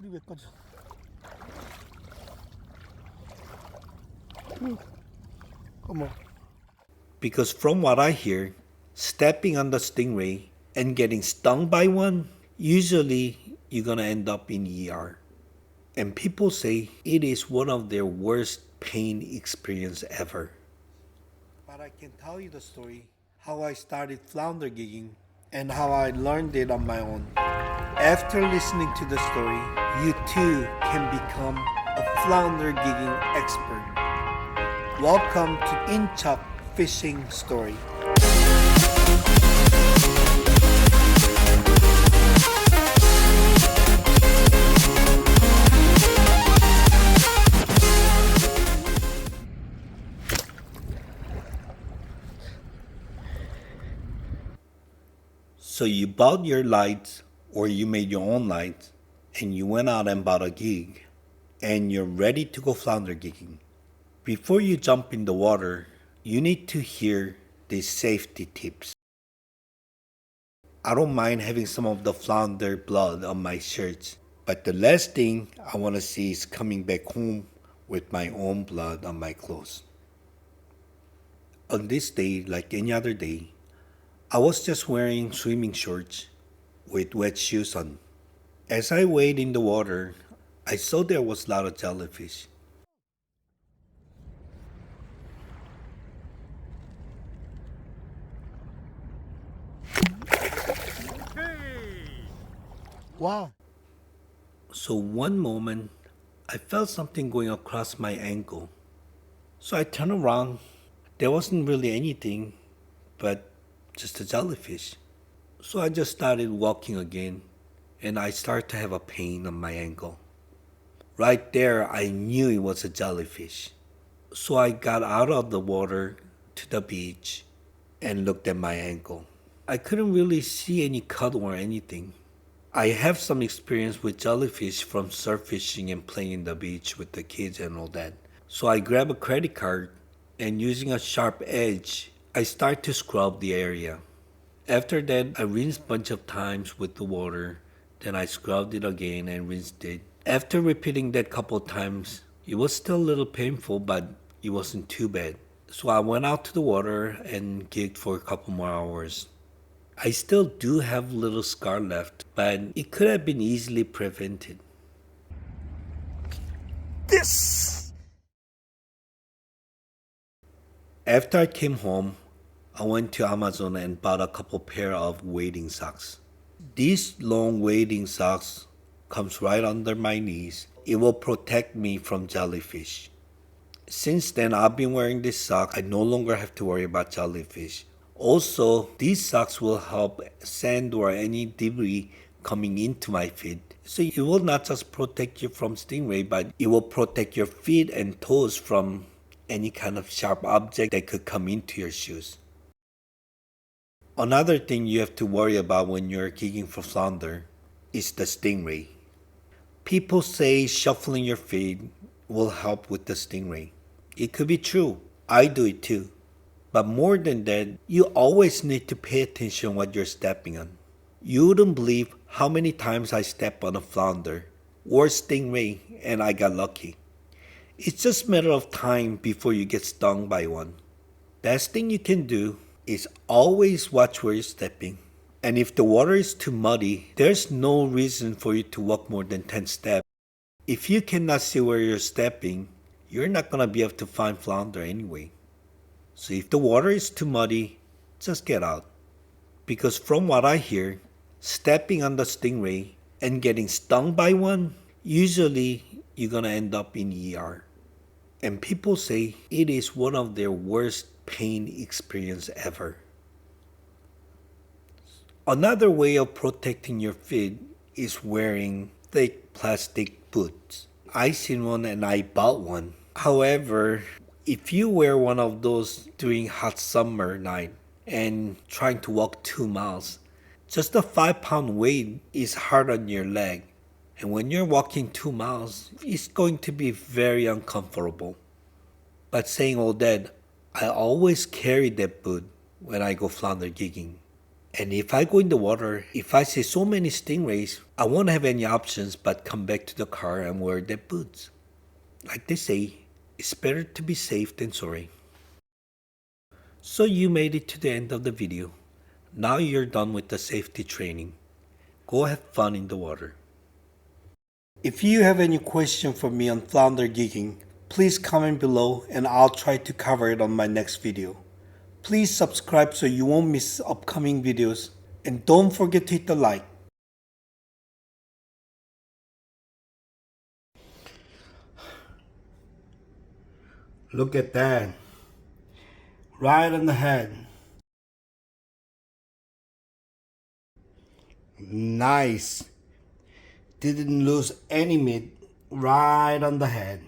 불이 왜 꺼져? 어머. Because from what I hear, stepping on the stingray and getting stung by one, usually you're gonna end up in ER. And people say it is one of their worst pain experience ever. But I can tell you the story, how I started flounder gigging and how I learned it on my own. After listening to the story, you too can become a flounder gigging expert. Welcome to inChuck Fishing Story. So you bought your lights or you made your own lights and you went out and bought a gig and you're ready to go flounder gigging. Before you jump in the water, you need to hear these safety tips. I don't mind having some of the flounder blood on my shirts, but the last thing I want to see is coming back home with my own blood on my clothes. On this day, like any other day, I was just wearing swimming shorts with wet shoes on. As I waded in the water, I saw there was a lot of jellyfish. Wow. So one moment, I felt something going across my ankle. So I turned around. There wasn't really anything, but just a jellyfish. So I just started walking again, and I started to have a pain on my ankle. Right there, I knew it was a jellyfish. So I got out of the water to the beach and looked at my ankle. I couldn't really see any cut or anything. I have some experience with jellyfish from surf fishing and playing in the beach with the kids and all that. So I grabbed a credit card and using a sharp edge, I start to scrub the area. After that, I rinsed a bunch of times with the water. Then I scrubbed it again and rinsed it. After repeating that couple of times, it was still a little painful, but it wasn't too bad. So I went out to the water and gigged for a couple more hours. I still do have a little scar left, but it could have been easily prevented. Yes. After I came home, I went to Amazon and bought a couple pair of wading socks. These long wading socks comes right under my knees. It will protect me from jellyfish. Since then, I've been wearing this sock. I no longer have to worry about jellyfish. Also, these socks will help sand or any debris coming into my feet. So it will not just protect you from stingray, but it will protect your feet and toes from any kind of sharp object that could come into your shoes. Another thing you have to worry about when you're gigging for flounder is the stingray. People say shuffling your feet will help with the stingray. It could be true. I do it too. But more than that, you always need to pay attention what you're stepping on. You wouldn't believe how many times I step on a flounder or stingray and I got lucky. It's just a matter of time before you get stung by one. Best thing you can do is always watch where you're stepping. And if the water is too muddy, there's no reason for you to walk more than 10 steps. If you cannot see where you're stepping, you're not going to be able to find flounder anyway. So if the water is too muddy, just get out. Because from what I hear, stepping on the stingray and getting stung by one, usually you're going to end up in ER. And people say it is one of their worst pain experience ever. Another way of protecting your feet is wearing thick plastic boots. I seen one and I bought one. However, if you wear one of those during hot summer night and trying to walk 2 miles, just a 5-pound weight is hard on your leg. And when you're walking 2 miles, it's going to be very uncomfortable. But saying all that, I always carry that boot when I go flounder gigging. And if I go in the water, if I see so many stingrays, I won't have any options but come back to the car and wear their boots. Like they say, it's better to be safe than sorry. So you made it to the end of the video. Now you're done with the safety training. Go have fun in the water. If you have any question for me on flounder gigging, please comment below and I'll try to cover it on my next video. Please subscribe so you won't miss upcoming videos, and don't forget to hit the like. Look at that. Right on the head. Nice. Didn't lose any meat. Right on the head.